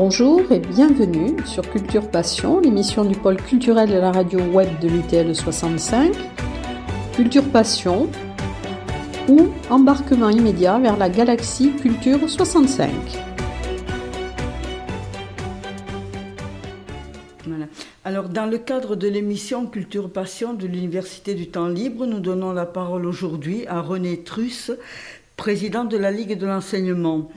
Bonjour et bienvenue sur Culture Passion, l'émission du pôle culturel de la radio web de l'UTL 65. Culture Passion ou embarquement immédiat vers la galaxie Culture 65. Voilà. Alors, dans le cadre de l'émission Culture Passion de l'Université du Temps Libre, nous donnons la parole aujourd'hui à René Truss, président de la Ligue de l'Enseignement.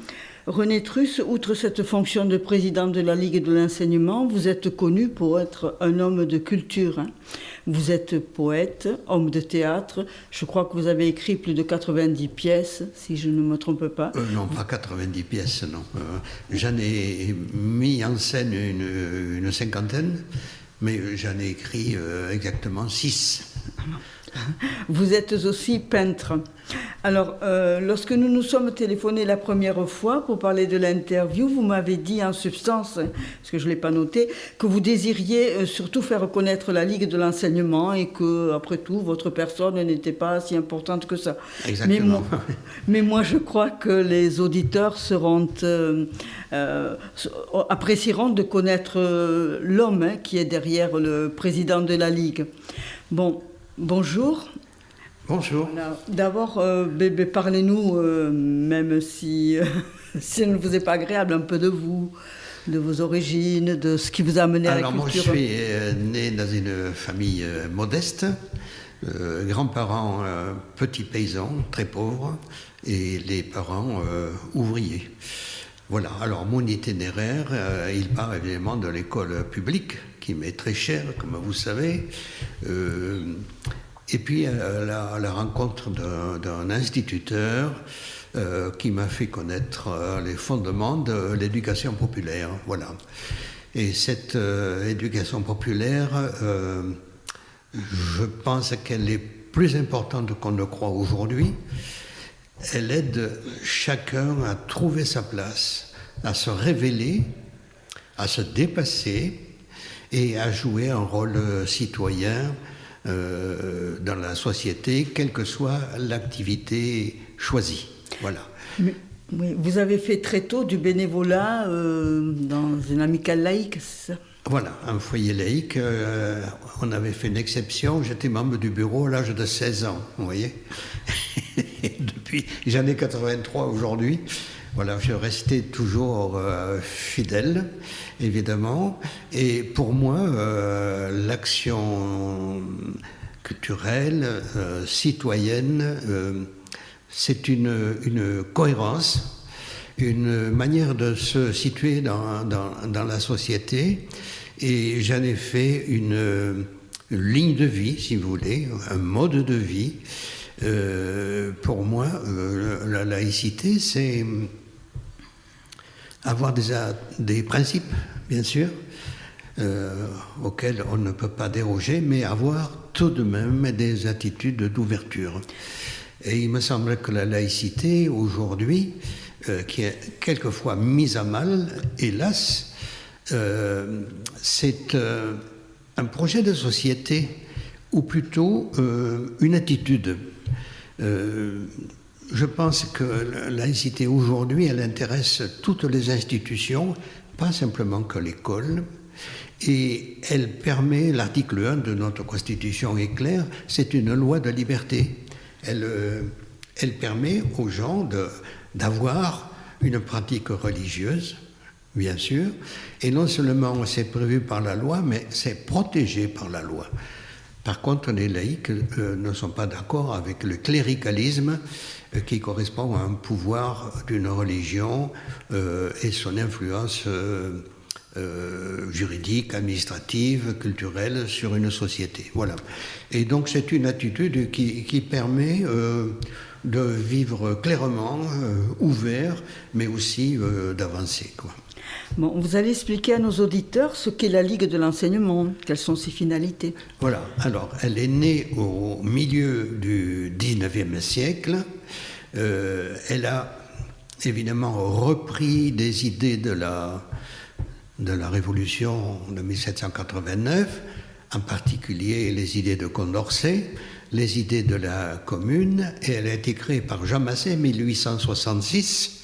René Truss, outre cette fonction de président de la Ligue de l'Enseignement, vous êtes connu pour être un homme de culture. Vous êtes poète, homme de théâtre. Je crois que vous avez écrit plus de 90 pièces, si je ne me trompe pas. Non, pas 90 pièces, non. J'en ai mis en scène une cinquantaine, mais j'en ai écrit exactement 6. Vous êtes aussi peintre. Alors, lorsque nous nous sommes téléphonés la première fois pour parler de l'interview, vous m'avez dit en substance, parce que je ne l'ai pas noté, que vous désiriez surtout faire connaître la Ligue de l'Enseignement et que, après tout, votre personne n'était pas si importante que ça. Exactement. Mais moi, je crois que les auditeurs apprécieront de connaître l'homme qui est derrière le président de la Ligue. Bon. Bonjour. Bonjour. D'abord, parlez-nous, même si ça ne vous est pas agréable, un peu de vous, de vos origines, de ce qui vous a amené à la culture. Alors moi, je suis né dans une famille modeste, grands-parents petits paysans, très pauvres, et les parents ouvriers. Voilà, alors mon itinéraire, il part évidemment de l'école publique, qui m'est très chère, comme vous savez, et puis à la rencontre d'un instituteur qui m'a fait connaître les fondements de l'éducation populaire. Voilà. Et cette éducation populaire, je pense qu'elle est plus importante qu'on ne croit aujourd'hui. Elle aide chacun à trouver sa place, à se révéler, à se dépasser et à jouer un rôle citoyen dans la société, quelle que soit l'activité choisie. Voilà. Oui, vous avez fait très tôt du bénévolat dans une amicale laïque, c'est ça ? Voilà, un foyer laïque. On avait fait une exception. J'étais membre du bureau à l'âge de 16 ans, vous voyez. Et depuis, j'en ai 83 aujourd'hui. Voilà, je restais toujours fidèle, évidemment. Et pour moi, l'action culturelle, citoyenne, c'est une cohérence, une manière de se situer dans la société. Et j'en ai fait une ligne de vie, si vous voulez, un mode de vie. Pour moi, la laïcité, c'est avoir des principes, bien sûr, auxquels on ne peut pas déroger, mais avoir tout de même des attitudes d'ouverture. Et il me semble que la laïcité, aujourd'hui, qui est quelquefois mise à mal, hélas, c'est un projet de société, ou plutôt une attitude. Je pense que la laïcité aujourd'hui, elle intéresse toutes les institutions, pas simplement que l'école, et elle permet, l'article 1 de notre Constitution est clair, c'est une loi de liberté. Elle permet aux gens d'avoir une pratique religieuse, bien sûr, et non seulement c'est prévu par la loi, mais c'est protégé par la loi. Par contre, les laïcs ne sont pas d'accord avec le cléricalisme qui correspond à un pouvoir d'une religion et son influence juridique, administrative, culturelle sur une société. Voilà. Et donc c'est une attitude qui permet de vivre clairement, ouvert, mais aussi d'avancer, quoi. Bon, vous allez expliquer à nos auditeurs ce qu'est la Ligue de l'Enseignement, quelles sont ses finalités. Voilà, alors elle est née au milieu du XIXe siècle. Elle a évidemment repris des idées de la Révolution de 1789, en particulier les idées de Condorcet, les idées de la Commune, et elle a été créée par Jean Massé en 1866.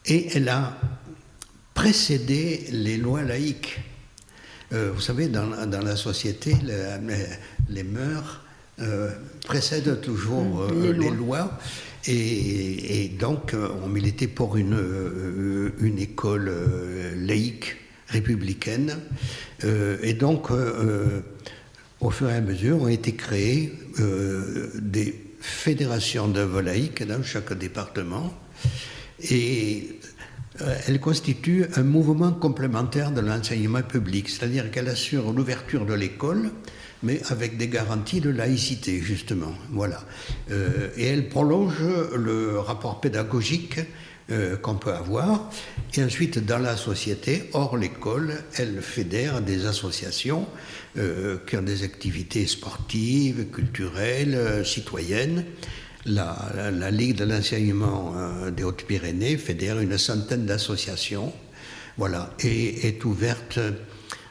et elle a précédé les lois laïques. Vous savez, dans la société, les mœurs précèdent toujours les lois. Et donc, on militait pour une école laïque, républicaine. Et donc, au fur et à mesure, ont été créées des fédérations d'œuvres laïques dans chaque département. Et elle constitue un mouvement complémentaire de l'enseignement public, c'est-à-dire qu'elle assure l'ouverture de l'école, mais avec des garanties de laïcité, justement. Voilà. Et elle prolonge le rapport pédagogique qu'on peut avoir. Et ensuite, dans la société, hors l'école, elle fédère des associations qui ont des activités sportives, culturelles, citoyennes. La Ligue de l'enseignement des Hautes-Pyrénées fédère une centaine d'associations, voilà, et est ouverte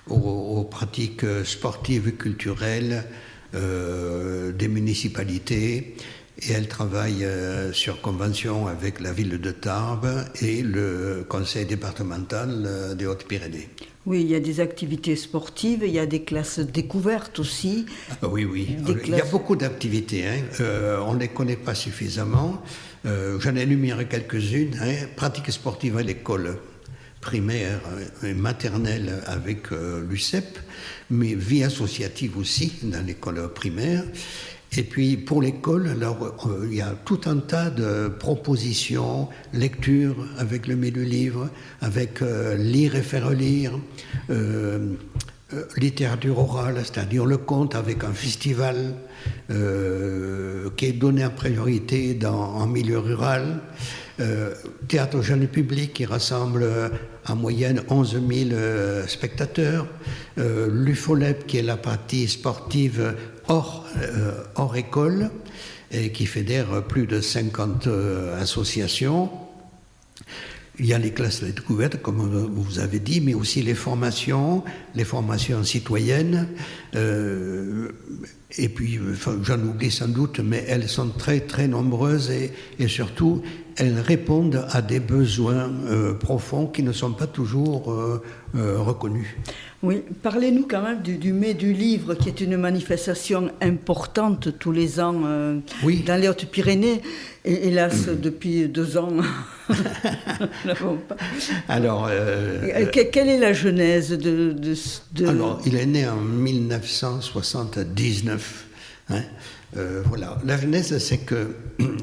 aux pratiques sportives et culturelles des municipalités, et elle travaille sur convention avec la ville de Tarbes et le conseil départemental des Hautes-Pyrénées. Oui, il y a des activités sportives, il y a des classes découvertes aussi. Oui. Il y a beaucoup d'activités, on ne les connaît pas suffisamment. J'en énumère quelques-unes. Pratiques sportives à l'école primaire et maternelle avec l'UCEP, mais vie associative aussi dans l'école primaire. Et puis pour l'école, alors il y a tout un tas de propositions, lecture avec le milieu livre, avec lire et faire lire, littérature orale, c'est-à-dire le conte avec un festival qui est donné en priorité en milieu rural, théâtre jeune public qui rassemble en moyenne 11 000 spectateurs, l'UFOLEP qui est la partie sportive hors école et qui fédère plus de 50 associations. Il y a les classes de découverte, comme vous avez dit, mais aussi les formations citoyennes. Et puis, j'en oublie sans doute, mais elles sont très, très nombreuses et surtout, elles répondent à des besoins profonds qui ne sont pas toujours reconnus. Oui, parlez-nous quand même du Mai du Livre, qui est une manifestation importante tous les ans dans les Hautes-Pyrénées. Et hélas, depuis 2 ans, nous n'avons pas. Alors, quelle est la genèse de... Alors, il est né en 1979. Voilà. La genèse, c'est que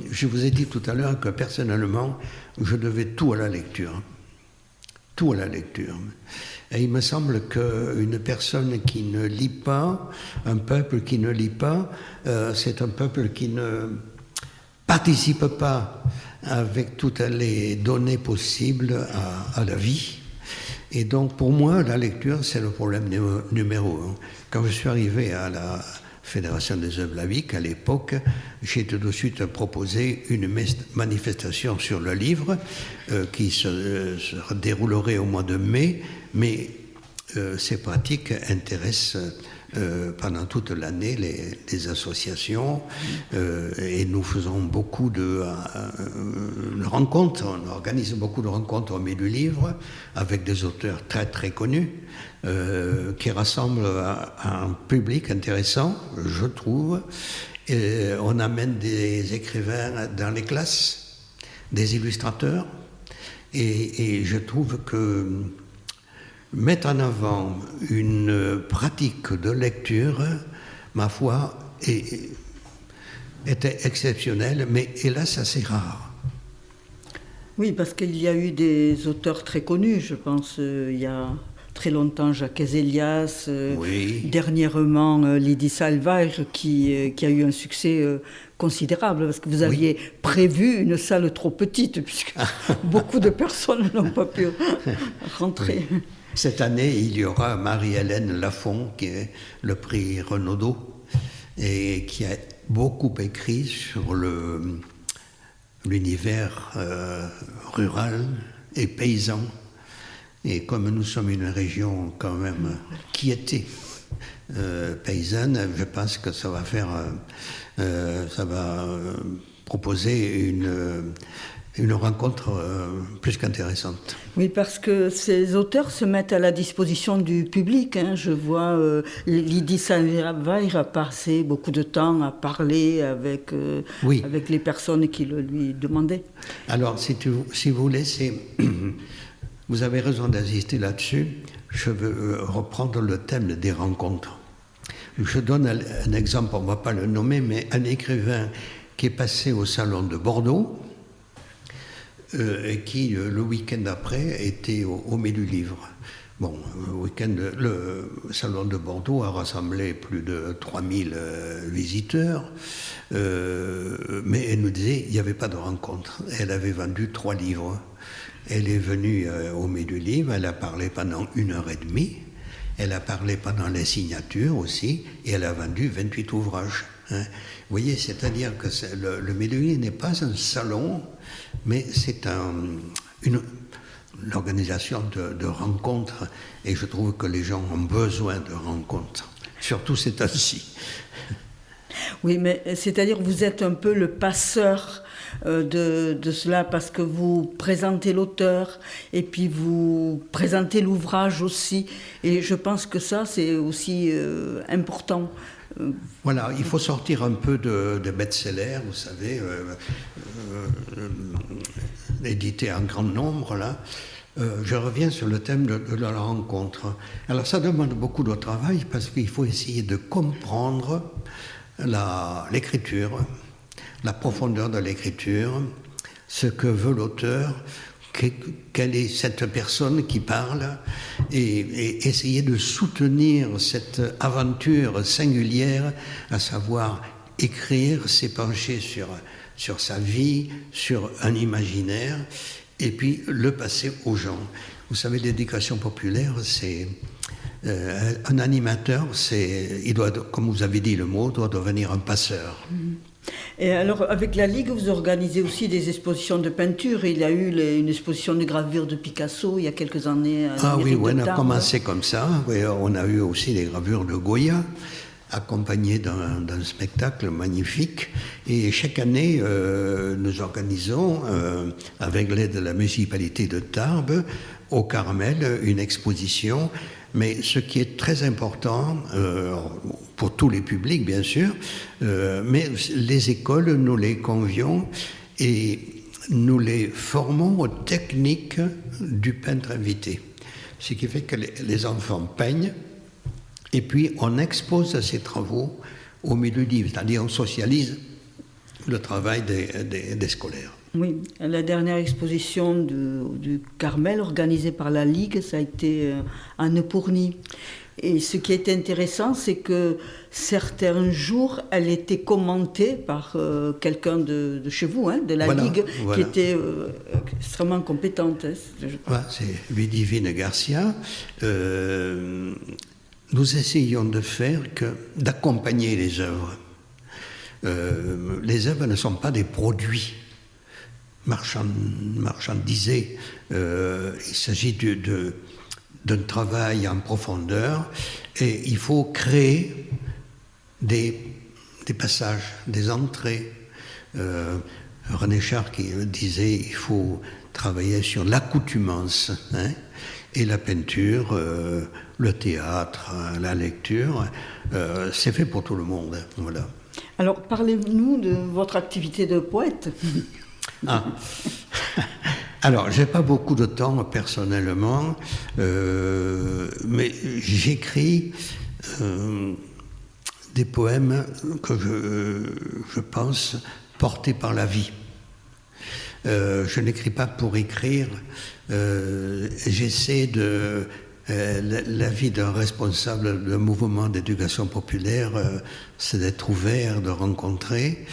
je vous ai dit tout à l'heure que personnellement, je devais tout à la lecture. Tout à la lecture. Et il me semble qu'une personne qui ne lit pas, un peuple qui ne lit pas, c'est un peuple qui ne participe pas avec toutes les données possibles à la vie. Et donc pour moi, la lecture, c'est le problème numéro 1. Quand je suis arrivé à la Fédération des œuvres laïques, à l'époque, j'ai tout de suite proposé une manifestation sur le livre qui se déroulerait au mois de mai, mais ces pratiques intéressent pendant toute l'année les associations et nous faisons beaucoup de rencontres, on organise beaucoup de rencontres au milieu du livre avec des auteurs très très connus qui rassemblent un public intéressant, je trouve. Et on amène des écrivains dans les classes, des illustrateurs, et je trouve que mettre en avant une pratique de lecture, ma foi, était exceptionnelle, mais hélas assez rare. Oui, parce qu'il y a eu des auteurs très connus, je pense, il y a très longtemps Jacques Ezelias, dernièrement Lydie Salvage, qui a eu un succès considérable, parce que vous aviez prévu une salle trop petite, puisque beaucoup de personnes n'ont pas pu rentrer. Oui. Cette année, il y aura Marie-Hélène Lafont, qui est le prix Renaudot, et qui a beaucoup écrit sur l'univers rural et paysan. Et comme nous sommes une région quand même qui était paysanne, je pense que ça va faire, ça va proposer une rencontre plus qu'intéressante. Oui, parce que ces auteurs se mettent à la disposition du public. Je vois Lydie Salvaire a passé beaucoup de temps à parler avec les personnes qui le lui demandaient. Alors, si vous voulez, vous avez raison d'insister là-dessus. Je veux reprendre le thème des rencontres. Je donne un exemple, on ne va pas le nommer, mais un écrivain qui est passé au Salon de Bordeaux, et qui, le week-end après, était au Mai du Livre. Bon, le Salon de Bordeaux a rassemblé plus de 3000 visiteurs, mais elle nous disait qu'il n'y avait pas de rencontre. Elle avait vendu 3 livres. Elle est venue au Mai du Livre, elle a parlé pendant 1h30, elle a parlé pendant les signatures aussi, et elle a vendu 28 ouvrages. Vous voyez, c'est-à-dire que le Mai du Livre n'est pas un salon, mais c'est l'organisation de rencontres, et je trouve que les gens ont besoin de rencontres, surtout ces temps-ci. Oui, mais c'est-à-dire que vous êtes un peu le passeur de cela, parce que vous présentez l'auteur et puis vous présentez l'ouvrage aussi, et je pense que ça c'est aussi important. Voilà, il faut sortir un peu de best-sellers, vous savez, édités en grand nombre, là. Je reviens sur le thème de la rencontre. Alors ça demande beaucoup de travail, parce qu'il faut essayer de comprendre l'écriture, la profondeur de l'écriture, ce que veut l'auteur, quelle est cette personne qui parle, et essayer de soutenir cette aventure singulière, à savoir écrire, s'épancher sur sa vie, sur un imaginaire, et puis le passer aux gens. Vous savez, l'éducation populaire, c'est un animateur, il doit, comme vous avez dit le mot, doit devenir un passeur. Et alors, avec la Ligue, vous organisez aussi des expositions de peinture. Il y a eu une exposition de gravure de Picasso il y a quelques années. Oui, on a commencé comme ça. Oui, on a eu aussi des gravures de Goya, accompagnées d'un spectacle magnifique. Et chaque année, nous organisons, avec l'aide de la municipalité de Tarbes, au Carmel, une exposition. Mais ce qui est très important, pour tous les publics bien sûr, mais les écoles, nous les convions et nous les formons aux techniques du peintre invité. Ce qui fait que les enfants peignent et puis on expose ces travaux au milieu livre, c'est-à-dire on socialise le travail des scolaires. Oui, la dernière exposition du Carmel organisée par la Ligue, ça a été à Nepourny. Et ce qui est intéressant, c'est que certains jours, elle était commentée par quelqu'un de chez vous, de la Ligue, qui était extrêmement compétente. C'est Ludivine Garcia. Nous essayons d'accompagner les œuvres. Les œuvres ne sont pas des produits marchandisés. Il s'agit d'un travail en profondeur, et il faut créer des passages, des entrées. René Char qui disait il faut travailler sur l'accoutumance, et la peinture, le théâtre, la lecture, c'est fait pour tout le monde. Voilà. Alors parlez-nous de votre activité de poète. Alors, j'ai pas beaucoup de temps personnellement, mais j'écris des poèmes que je pense portés par la vie. Je n'écris pas pour écrire. J'essaie la vie d'un responsable d'un mouvement d'éducation populaire, c'est d'être ouvert, de rencontrer,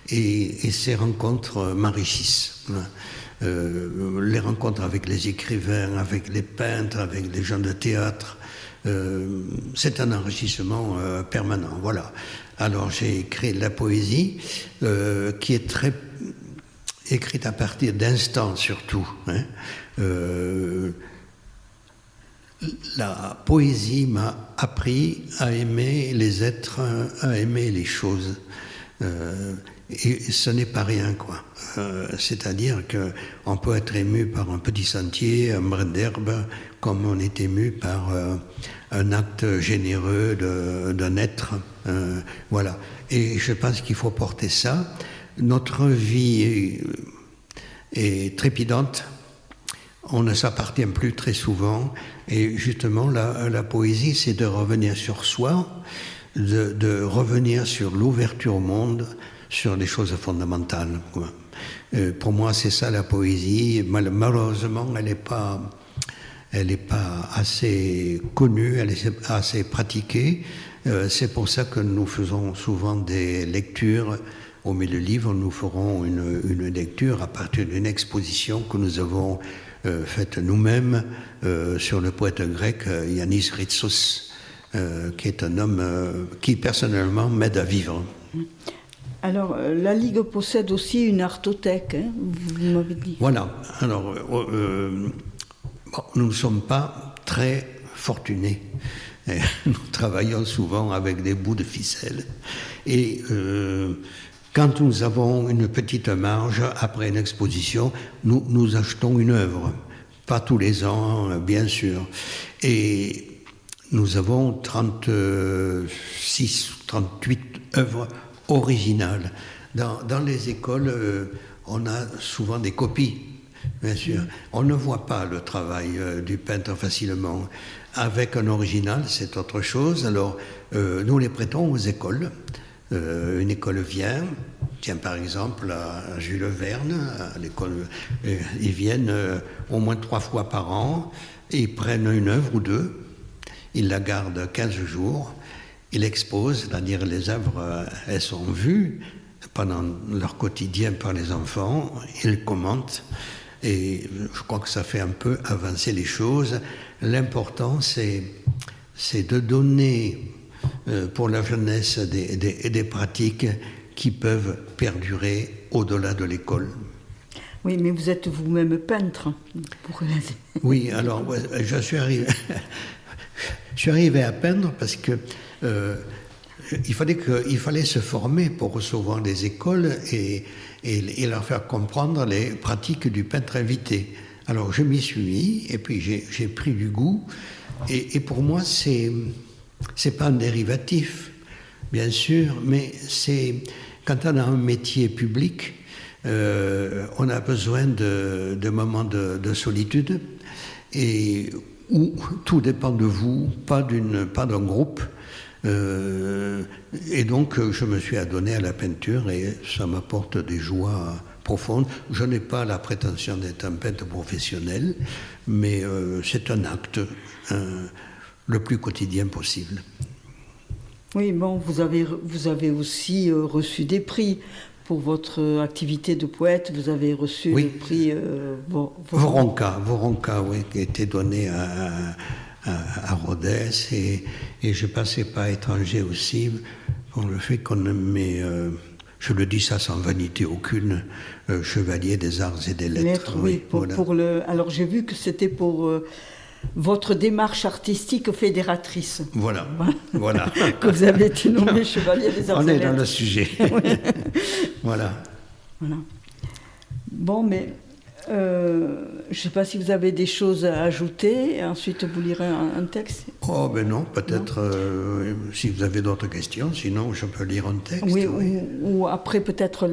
et ces rencontres m'enrichissent. Les rencontres avec les écrivains, avec les peintres, avec les gens de théâtre, c'est un enrichissement permanent. Voilà. Alors j'ai écrit de la poésie qui est très écrite à partir d'instants surtout. La poésie m'a appris à aimer les êtres, à aimer les choses. Et ce n'est pas rien, quoi. C'est-à-dire qu'on peut être ému par un petit sentier, un brin d'herbe, comme on est ému par un acte généreux d'un être. Voilà. Et je pense qu'il faut porter ça. Notre vie est trépidante. On ne s'appartient plus très souvent. Et justement, la poésie, c'est de revenir sur soi, de revenir sur l'ouverture au monde, sur les choses fondamentales. Pour moi, c'est ça la poésie. Malheureusement, elle n'est pas assez connue, elle est assez pratiquée. C'est pour ça que nous faisons souvent des lectures. Au milieu du livre, nous ferons une lecture à partir d'une exposition que nous avons faite nous-mêmes sur le poète grec Yannis Ritsos, qui est un homme qui personnellement m'aide à vivre. Alors, la Ligue possède aussi une artothèque, hein, vous m'avez dit. Voilà. Alors, nous ne sommes pas très fortunés. Nous travaillons souvent avec des bouts de ficelle. Et quand nous avons une petite marge, après une exposition, nous achetons une œuvre. Pas tous les ans, bien sûr. Et nous avons 36, 38 œuvres originales. Dans les écoles, on a souvent des copies, bien sûr. On ne voit pas le travail du peintre facilement. Avec un original, c'est autre chose. Alors, nous les prêtons aux écoles. Une école vient, tiens par exemple à Jules Verne, à l'école, ils viennent au moins 3 fois par an, et ils prennent une œuvre ou deux, ils la gardent 15 jours, ils l'exposent, c'est-à-dire les œuvres, elles sont vues pendant leur quotidien par les enfants, ils commentent, et je crois que ça fait un peu avancer les choses. L'important, c'est de donner pour la jeunesse des pratiques qui peuvent perdurer au-delà de l'école. Oui, mais vous êtes vous-même peintre. Oui, alors je suis arrivé à peindre parce que il fallait se former pour recevoir les écoles et leur faire comprendre les pratiques du peintre invité. Alors je m'y suis mis et puis j'ai pris du goût et pour moi c'est pas un dérivatif, bien sûr, mais c'est quand on a un métier public, on a besoin de moments de solitude et où tout dépend de vous, pas d'un groupe. Et donc je me suis adonné à la peinture et ça m'apporte des joies profondes. Je n'ai pas la prétention d'être un peintre professionnel, mais c'est un acte le plus quotidien possible. Oui, bon, vous avez aussi reçu des prix pour votre activité de poète. Vous avez reçu le prix Voronka, oui, qui a été donné à Rodez et je passais pas étranger aussi pour le fait qu'on met, je le dis ça sans vanité aucune, chevalier des arts et des lettres. Oui, alors j'ai vu que c'était pour votre démarche artistique fédératrice. Voilà. Que vous avez été nommé chevalier des arts et lettres. On est dans le sujet. Voilà. Bon, mais je ne sais pas si vous avez des choses à ajouter. Ensuite, vous lirez un texte. Oh, ben non, peut-être si vous avez d'autres questions. Sinon, je peux lire un texte. Oui. Ou après, peut-être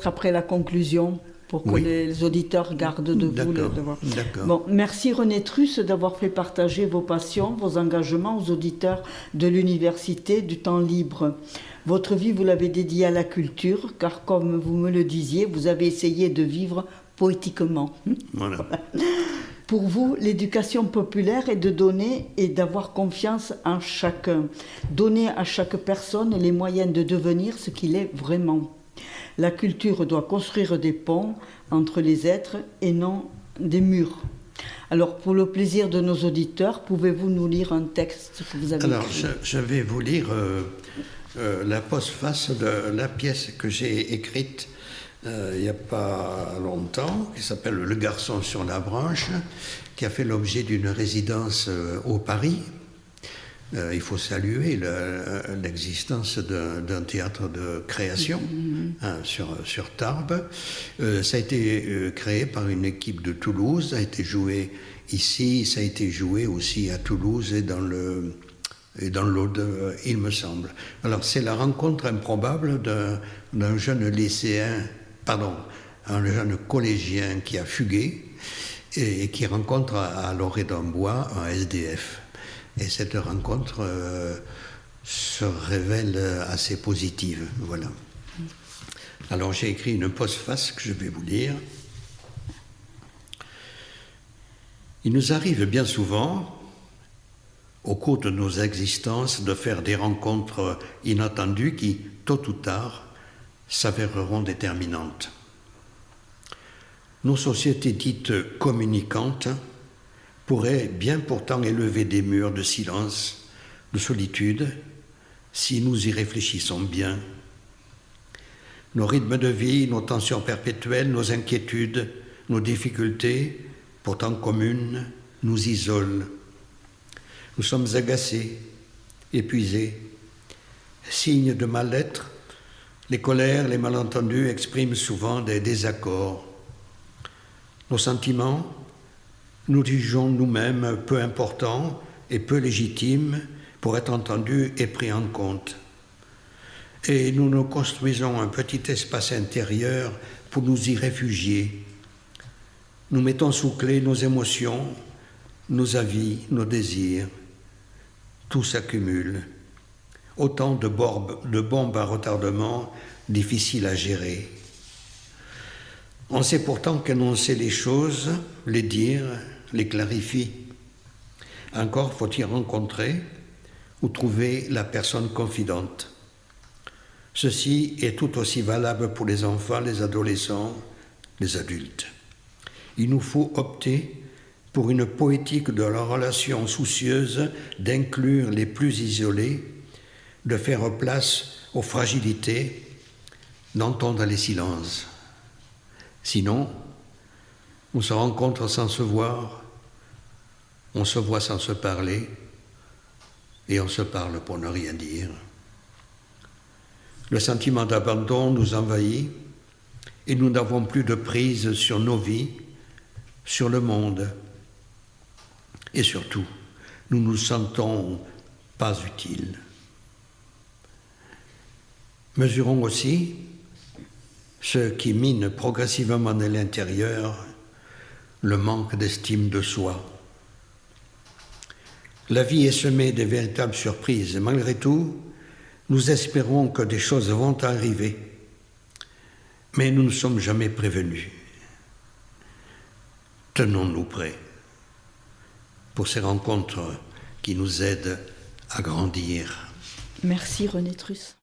après la conclusion, pour que les auditeurs gardent de vous le devoir. D'accord. Bon, merci René Truss d'avoir fait partager vos passions, vos engagements aux auditeurs de l'Université du Temps Libre. Votre vie, vous l'avez dédiée à la culture, car comme vous me le disiez, vous avez essayé de vivre poétiquement. Voilà. Pour vous, l'éducation populaire est de donner et d'avoir confiance en chacun. Donner à chaque personne les moyens de devenir ce qu'il est vraiment. La culture doit construire des ponts entre les êtres et non des murs. Alors, pour le plaisir de nos auditeurs, pouvez-vous nous lire un texte que vous avez écrit ? Alors, je vais vous lire la postface de la pièce que j'ai écrite il n'y a pas longtemps, qui s'appelle « Le garçon sur la branche », qui a fait l'objet d'une résidence au Paris. il faut saluer l'existence d'un théâtre de création sur Tarbes. Ça a été créé par une équipe de Toulouse, ça a été joué ici, ça a été joué aussi à Toulouse et dans l'Aude, il me semble. Alors c'est la rencontre improbable d'un jeune lycéen, un jeune collégien qui a fugué et qui rencontre à l'orée d'un bois un SDF. Et cette rencontre se révèle assez positive. Voilà. Alors j'ai écrit une postface que je vais vous lire. Il nous arrive bien souvent, au cours de nos existences, de faire des rencontres inattendues qui, tôt ou tard, s'avéreront déterminantes. Nos sociétés dites communicantes pourraient bien pourtant élever des murs de silence, de solitude, si nous y réfléchissons bien. Nos rythmes de vie, nos tensions perpétuelles, nos inquiétudes, nos difficultés, pourtant communes, nous isolent. Nous sommes agacés, épuisés. Signes de mal-être, les colères, les malentendus expriment souvent des désaccords. Nos sentiments, nous jugeons nous-mêmes peu importants et peu légitimes pour être entendus et pris en compte. Et nous nous construisons un petit espace intérieur pour nous y réfugier. Nous mettons sous clé nos émotions, nos avis, nos désirs. Tout s'accumule. Autant de bombes à retardement difficiles à gérer. On sait pourtant qu'énoncer les choses, les dire, les clarifier. Encore faut-il rencontrer ou trouver la personne confidente. Ceci est tout aussi valable pour les enfants, les adolescents, les adultes. Il nous faut opter pour une poétique de la relation soucieuse d'inclure les plus isolés, de faire place aux fragilités, d'entendre les silences. Sinon, on se rencontre sans se voir, on se voit sans se parler, et on se parle pour ne rien dire. Le sentiment d'abandon nous envahit, et nous n'avons plus de prise sur nos vies, sur le monde. Et surtout, nous ne nous sentons pas utiles. Mesurons aussi ce qui mine progressivement à l'intérieur le manque d'estime de soi. La vie est semée de véritables surprises. Malgré tout, nous espérons que des choses vont arriver, mais nous ne sommes jamais prévenus. Tenons-nous prêts pour ces rencontres qui nous aident à grandir. Merci René Truss.